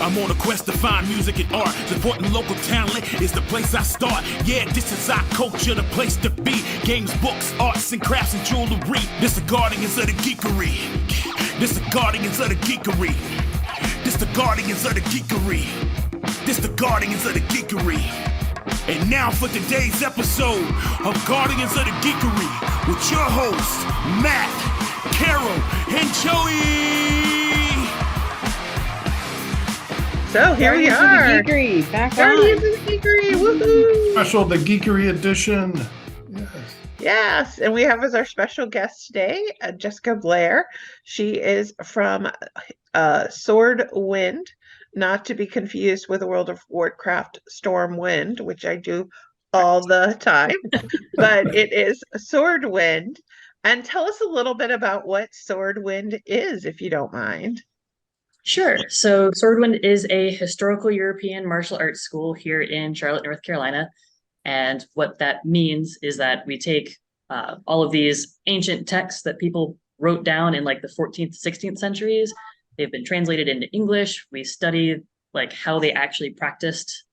I'm on a quest to find music and art. Supporting local talent is the place I start. Yeah, this is our culture, the place to be. Games, books, arts and crafts and jewelry. This the guardians of the geekery. This the guardians of the geekery. This the guardians of the geekery. This the guardians of the geekery. And now for today's episode of Guardians of the Geekery with your hosts, Matt, Carol, and Joey. So here we are. Geekery, back Guardians on. of the Geekery, woohoo! Special, the Geekery edition. Yes, and we have as our special guest today, Jessica Blair. She is from Swordwind, not to be confused with the World of Warcraft Stormwind, which I do all the time, but it is Swordwind. And tell us a little bit about what Swordwind is, if you don't mind. Sure. So Swordwind is a historical European martial arts school here in Charlotte, North Carolina. And what that means is that we take all of these ancient texts that people wrote down in like the 14th, 16th centuries. They've been translated into English. We study like how they actually practiced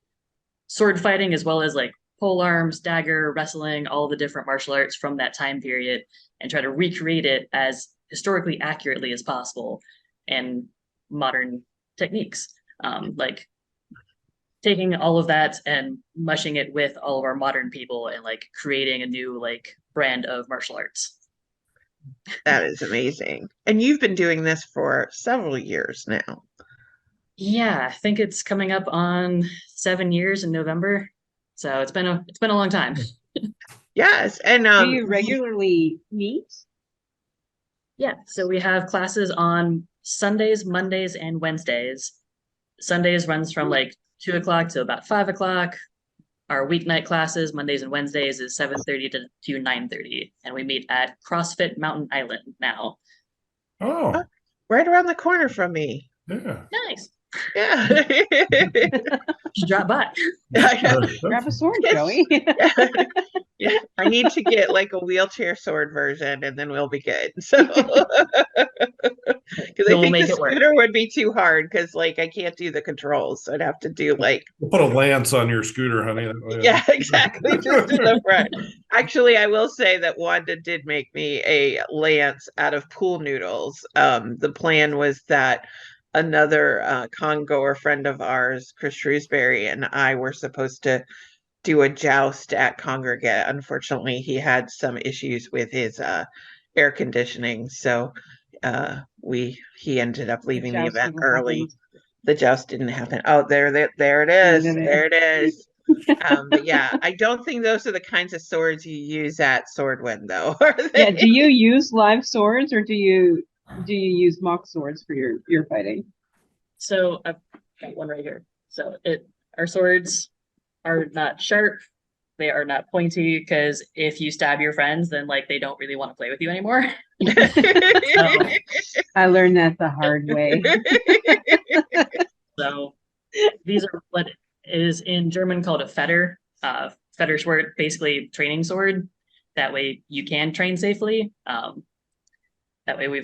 sword fighting, as well as like pole arms, dagger, wrestling, all the different martial arts from that time period, and try to recreate it as historically accurately as possible and modern techniques. Like taking all of that and mushing it with all of our modern people and like creating a new like brand of martial arts. That is amazing. And you've been doing this for several years now. Yeah, I think it's coming up on 7 years in November. So it's been a long time. Yes. And Do you regularly meet? Yeah, so we have classes on Sundays, Mondays, and Wednesdays. Sundays runs from like 2 o'clock to about 5 o'clock. Our weeknight classes, Mondays and Wednesdays, is 7:30 to 9:30. And we meet at CrossFit Mountain Island now. Oh, right around the corner from me. yeah. Nice. Yeah. Just drop by. Grab a sword, Joey. Yeah, I need to get like a wheelchair sword version, and then we'll be good. So, because I think the scooter would be too hard, because like I can't do the controls, so I'd have to do like We'll put a lance on your scooter, honey. yeah, exactly, just in the front. Actually, I will say that Wanda did make me a lance out of pool noodles. The plan was that another con-goer friend of ours, Chris Shrewsbury, and I were supposed to do a joust at Congregate. Unfortunately, he had some issues with his air conditioning, so he ended up leaving the event early. The joust didn't happen. Oh, there it is. There it is. But yeah, I don't think those are the kinds of swords you use at Swordwind, though. Are they? Yeah. Do you use live swords, or do you use mock swords for your fighting? So I've got one right here. So our swords are not sharp. They are not pointy, because if you stab your friends, then like they don't really want to play with you anymore. I learned that the hard way. So these are what is in German called a Fetter. Fetter sword, basically training sword. That way you can train safely. That way we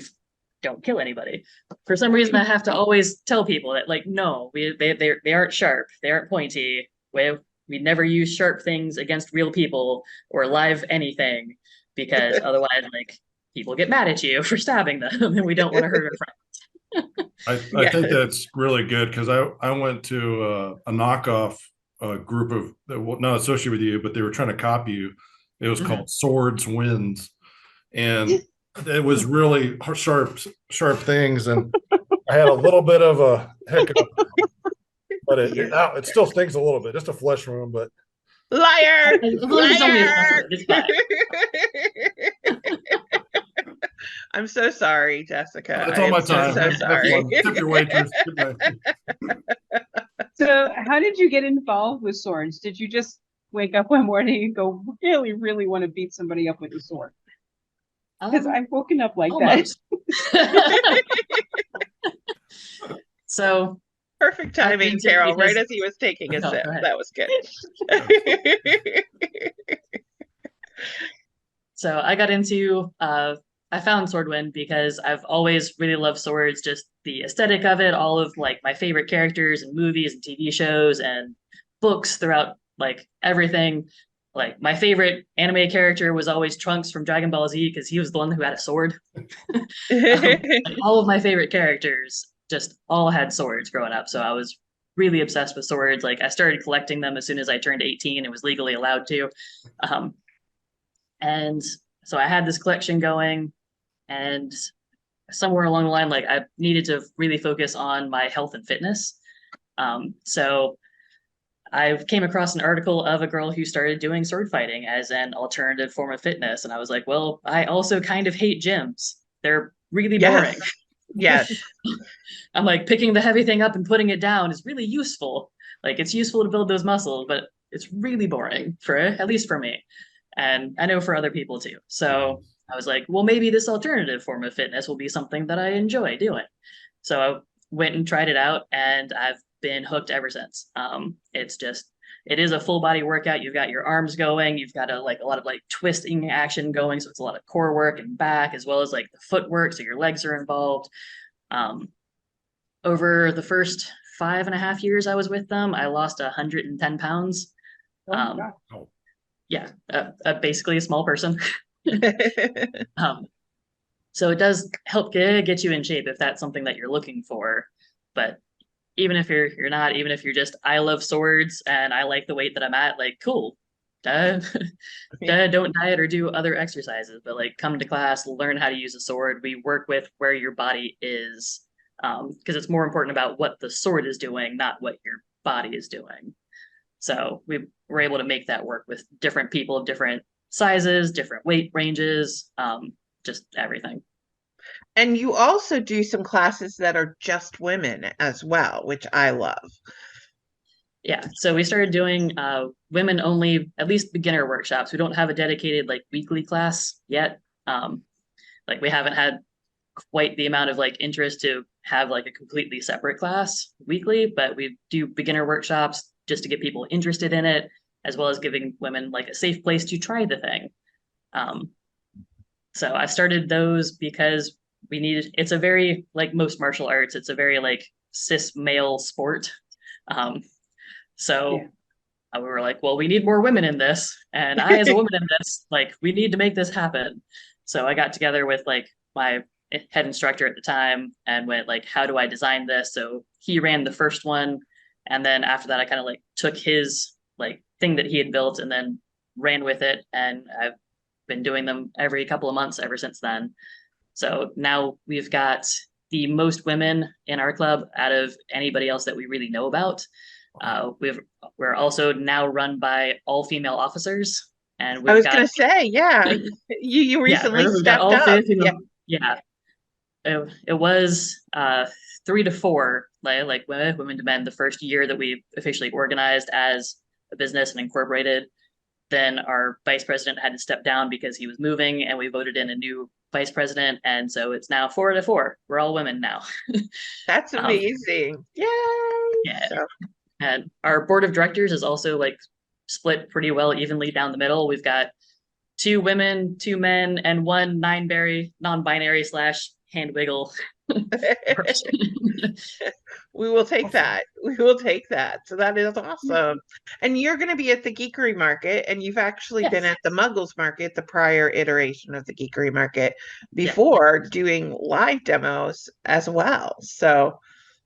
don't kill anybody. For some reason, I have to always tell people that like, no, they aren't sharp. They aren't pointy. We never use sharp things against real people or live anything, because otherwise, like, people get mad at you for stabbing them, and we don't want to hurt our friends. I think that's really good, because I went to a knockoff group of, not associated with you, but they were trying to copy you. It was called Swords Wins, and it was really sharp things, and I had a little bit of a hiccup. But it still stings a little bit, just a flesh wound, but liar. I'm so sorry, Jessica. It's on my time. So sorry. Tip your waitress. So how did you get involved with swords? Did you just wake up one morning and go, really, really want to beat somebody up with a sword? Because I've woken up like almost. that. So perfect timing, Carol, right as he was taking a sip. That was good. So I got into I found Swordwind because I've always really loved swords, just the aesthetic of it, all of like my favorite characters and movies and TV shows and books throughout like everything. Like my favorite anime character was always Trunks from Dragon Ball Z because he was the one who had a sword. Like, all of my favorite characters just all had swords growing up, so I was really obsessed with swords. Like I started collecting them as soon as I turned 18 and was legally allowed to. Um, and so I had this collection going, and somewhere along the line, like I needed to really focus on my health and fitness. So I came across an article of a girl who started doing sword fighting as an alternative form of fitness. And I was like, well, I also kind of hate gyms. They're really boring. Yes. I'm like, picking the heavy thing up and putting it down is really useful. Like it's useful to build those muscles, but it's really boring for at least for me. And I know for other people too. So I was like, well, maybe this alternative form of fitness will be something that I enjoy doing. So I went and tried it out, and I've been hooked ever since. It's just, it is a full body workout. You've got your arms going, you've got a lot of like twisting action going. So it's a lot of core work and back, as well as like the footwork. So your legs are involved. Over the first 5.5 years I was with them, I lost 110 pounds. Oh my God. Yeah, basically a small person. So it does help get you in shape if that's something that you're looking for. But even if you're not, even if you're just, I love swords and I like the weight that I'm at, like cool. Don't diet or do other exercises, but like come to class, learn how to use a sword. We work with where your body is, because it's more important about what the sword is doing, not what your body is doing. So we were able to make that work with different people of different sizes, different weight ranges, just everything. And you also do some classes that are just women as well, which I love. Yeah, so we started doing women only, at least beginner workshops. We don't have a dedicated like weekly class yet. Like we haven't had quite the amount of like interest to have like a completely separate class weekly, but we do beginner workshops just to get people interested in it, as well as giving women like a safe place to try the thing. So I started those because we needed, it's a very, like most martial arts, it's a very like cis male sport. So we were like, well, we need more women in this. And I, as a woman in this, like, we need to make this happen. So I got together with like my head instructor at the time and went like, how do I design this? So he ran the first one. And then after that, I kind of like took his like thing that he had built and then ran with it. And I've been doing them every couple of months ever since then. So now we've got the most women in our club out of anybody else that we really know about. We're also now run by all female officers, and I was going to say, yeah, you recently stepped up. Yeah, it was 3 to 4 like women to men the first year that we officially organized as a business and incorporated. Then our vice president had to step down because he was moving, and we voted in a new vice president, and so it's now 4 to 4. We're all women now. That's amazing. Yay! Yeah. So. And our board of directors is also like split pretty well evenly down the middle. We've got 2 women, 2 men, and 1 non-binary / hand wiggle. We will take that. We will take that. So that is awesome. And you're going to be at the Geekery Market, and you've actually been at the Muggles Market, the prior iteration of the Geekery Market, before doing live demos as well. So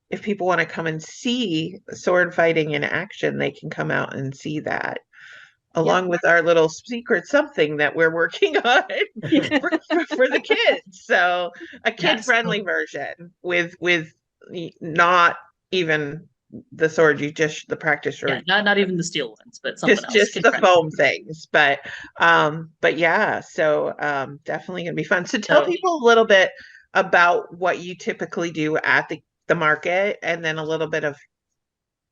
if people want to come and see sword fighting in action, they can come out and see that, along with our little secret something that we're working on for the kids. So a kid-friendly version with not even the sword, the practice sword. Yeah, not even the steel ones, but something else. Just the foam things. But yeah, so definitely gonna be fun. So tell people a little bit about what you typically do at the market, and then a little bit of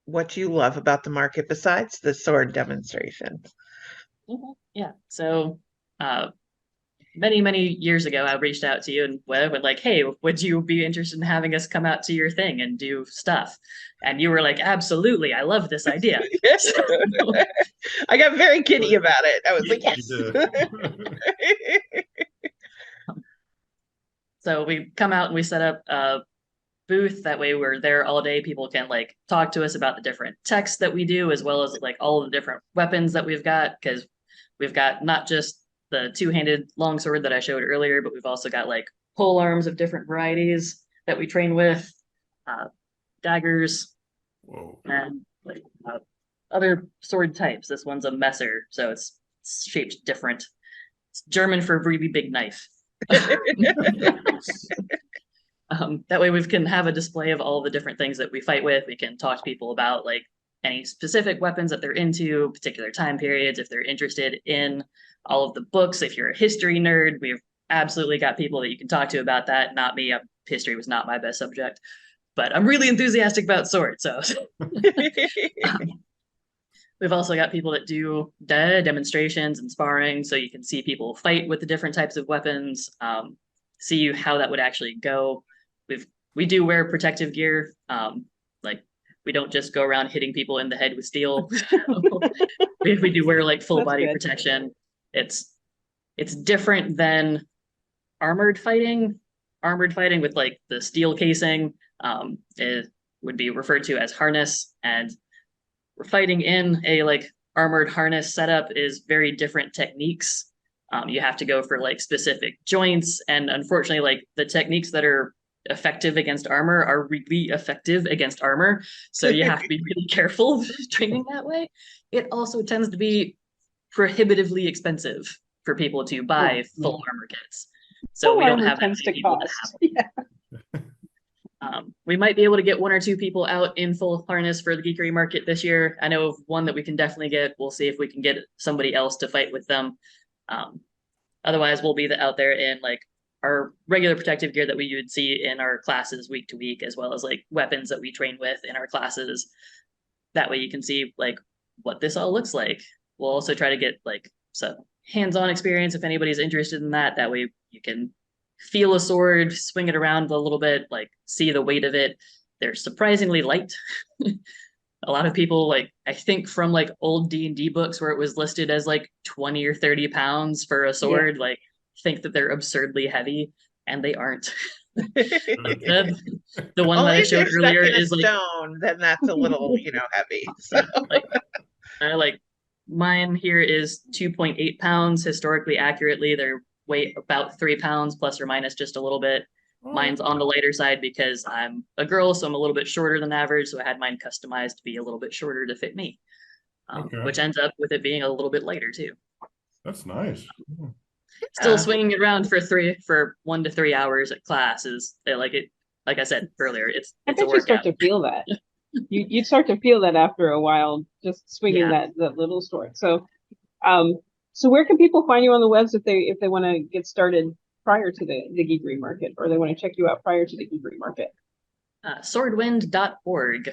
what you love about the market besides the sword demonstrations. Yeah. So many years ago, I reached out to you and went like, hey, would you be interested in having us come out to your thing and do stuff? And you were like, absolutely, I love this idea. I got very giddy about it. I was like, yes. So we come out and we set up a booth. That way we're there all day. People can like talk to us about the different texts that we do, as well as like all of the different weapons that we've got, because we've got not just the two-handed longsword that I showed earlier, but we've also got like pole arms of different varieties that we train with, daggers, Whoa. and like other sword types. This one's a messer, so it's shaped different. It's German for really big knife. That way we can have a display of all the different things that we fight with. We can talk to people about like any specific weapons that they're into, particular time periods, if they're interested in all of the books. If you're a history nerd, we've absolutely got people that you can talk to about that. Not me. History was not my best subject, but I'm really enthusiastic about swords. So we've also got people that do demonstrations and sparring, so you can see people fight with the different types of weapons, see how that would actually go. We do wear protective gear. Like we don't just go around hitting people in the head with steel. we do wear like full body protection. It's different than armored fighting. Armored fighting with like the steel casing, it would be referred to as harness, and fighting in a like armored harness setup is very different techniques. You have to go for like specific joints, and unfortunately, like the techniques that are effective against armor are really effective against armor. So you have to be really careful training that way. It also tends to be prohibitively expensive for people to buy full armor kits. So we don't have that many people that have them. We might be able to get one or two people out in full harness for the Geekery Market this year. I know of one that we can definitely get. We'll see if we can get somebody else to fight with them. Otherwise, we'll be out there in like our regular protective gear that we would see in our classes week to week, as well as like weapons that we train with in our classes. That way you can see like what this all looks like. We'll also try to get like some hands-on experience if anybody's interested in that. That way you can feel a sword, swing it around a little bit, like see the weight of it. They're surprisingly light. A lot of people, like I think from like old D&D books where it was listed as like 20 or 30 pounds for a sword, like think that they're absurdly heavy, and they aren't. Like the one that I showed earlier is like stone, then that's a little heavy. So like mine here is 2.8 pounds. Historically accurately, they're weight about 3 pounds plus or minus just a little bit. Mine's on the lighter side because I'm a girl, so I'm a little bit shorter than average. So I had mine customized to be a little bit shorter to fit me, which ends up with it being a little bit lighter too. That's nice. Still swinging it around for 1 to 3 hours at class is like it. Like I said earlier, it's I a bet workout. you start to feel that. You'd start to feel that after a while, just swinging that little sword. So, so where can people find you on the webs if they want to get started prior to the Geekery Market, or they want to check you out prior to the Geekery Market? Swordwind.org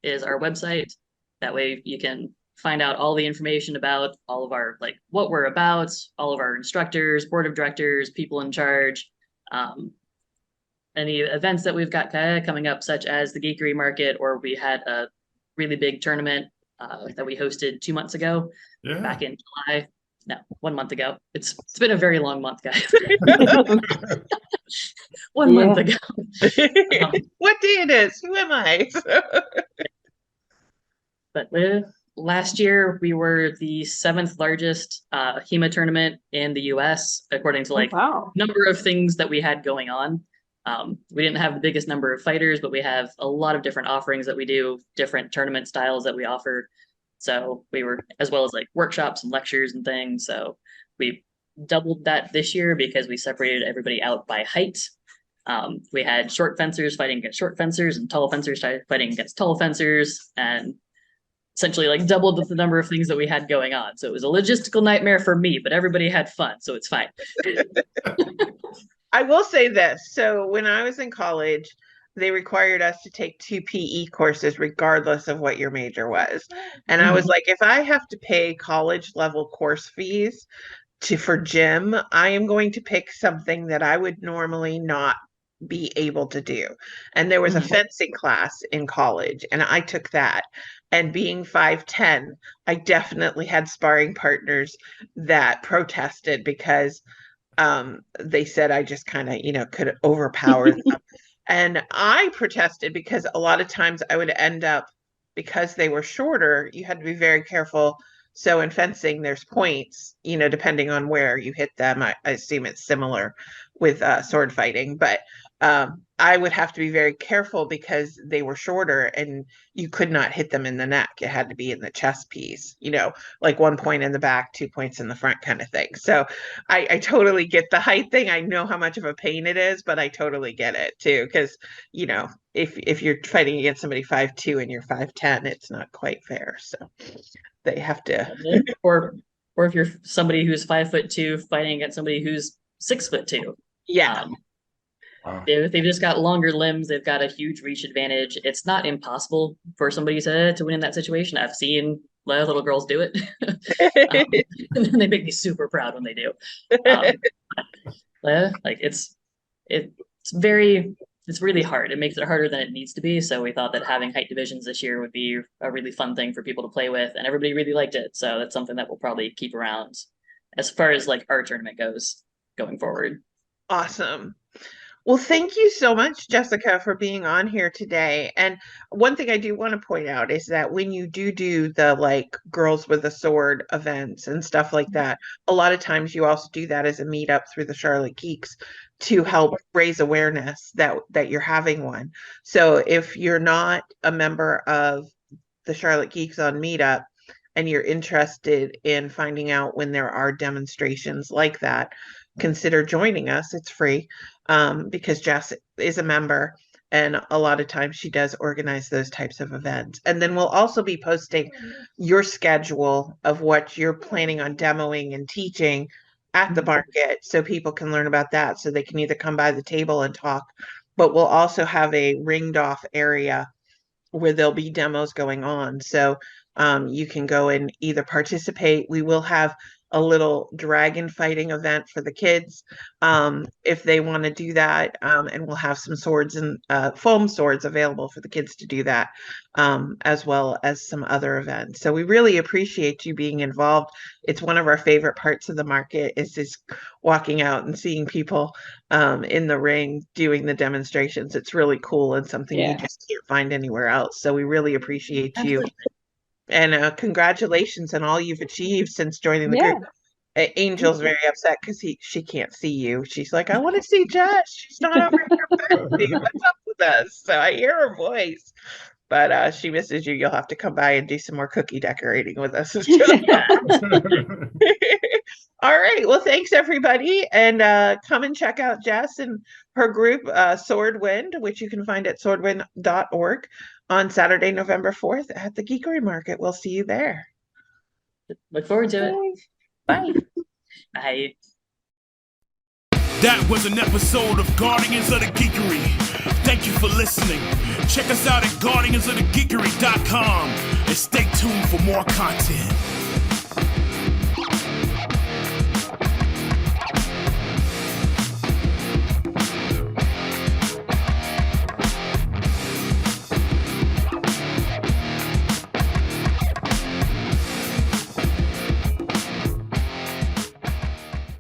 is our website. That way you can find out all the information about all of our, like what we're about, all of our instructors, board of directors, people in charge, any events that we've got coming up, such as the Geekery Market, or we had a really big tournament that we hosted 2 months ago, back in July. No, 1 month ago. It's been a very long month, guys. 1 month ago. What day it is? Who am I? But last year we were the 7th largest HEMA tournament in the US, according to like number of things that we had going on. We didn't have the biggest number of fighters, but we have a lot of different offerings that we do, different tournament styles that we offer. So we were, as well as like workshops and lectures and things. So we doubled that this year because we separated everybody out by height. We had short fencers fighting against short fencers and tall fencers fighting against tall fencers, and essentially like doubled the number of things that we had going on. So it was a logistical nightmare for me, but everybody had fun, so it's fine. I will say this. So when I was in college, they required us to take 2 PE courses regardless of what your major was. And I was like, if I have to pay college level course fees for gym, I am going to pick something that I would normally not be able to do. And there was a fencing class in college, and I took that. And being 5'10", I definitely had sparring partners that protested because they said I just kind of, could overpower them. And I protested because a lot of times I would end up, because they were shorter, you had to be very careful. So in fencing, there's points, depending on where you hit them. I assume it's similar with sword fighting, but I would have to be very careful because they were shorter and you could not hit them in the neck. It had to be in the chest piece, like 1 point in the back, 2 points in the front kind of thing. So I totally get the height thing. I know how much of a pain it is, but I totally get it too. Because, if you're fighting against somebody 5'2" and you're 5'10", it's not quite fair. So they have to. or if you're somebody who's 5'2" fighting against somebody who's 6'2". Yeah. Wow. They've just got longer limbs. They've got a huge reach advantage. It's not impossible for somebody to win in that situation. I've seen little girls do it. And they make me super proud when they do. Like it's really hard. It makes it harder than it needs to be. So we thought that having height divisions this year would be a really fun thing for people to play with, and everybody really liked it. So that's something that we'll probably keep around as far as like our tournament goes going forward. Awesome. Well, thank you so much, Jessica, for being on here today. And one thing I do want to point out is that when you do the like girls with a sword events and stuff like that, a lot of times you also do that as a meetup through the Charlotte Geeks to help raise awareness that you're having one. So if you're not a member of the Charlotte Geeks on Meetup and you're interested in finding out when there are demonstrations like that, consider joining us. It's free, because Jess is a member, and a lot of times she does organize those types of events. And then we'll also be posting your schedule of what you're planning on demoing and teaching at the market, so people can learn about that, so they can either come by the table and talk, but we'll also have a ringed off area where there'll be demos going on. So you can go and either participate. We will have a little dragon fighting event for the kids, if they want to do that, and we'll have some swords and foam swords available for the kids to do that, as well as some other events. So we really appreciate you being involved. It's one of our favorite parts of the market, is just walking out and seeing people in the ring doing the demonstrations. It's really cool and something you just can't find anywhere else. So we really appreciate you. And congratulations on all you've achieved since joining the group. Angel's very upset because she can't see you. She's like, I want to see Jess. She's not over here. What's up with us? So I hear her voice, but she misses you. You'll have to come by and do some more cookie decorating with us. All right. Well, thanks everybody, and come and check out Jess and her group, Swordwind, which you can find at swordwind.org on Saturday, November 4th at the Geekery Market. We'll see you there. Look forward to it. Bye. Bye. That was an episode of Guardians of the Geekery. Thank you for listening. Check us out at guardiansofthegeekery.com and stay tuned for more content.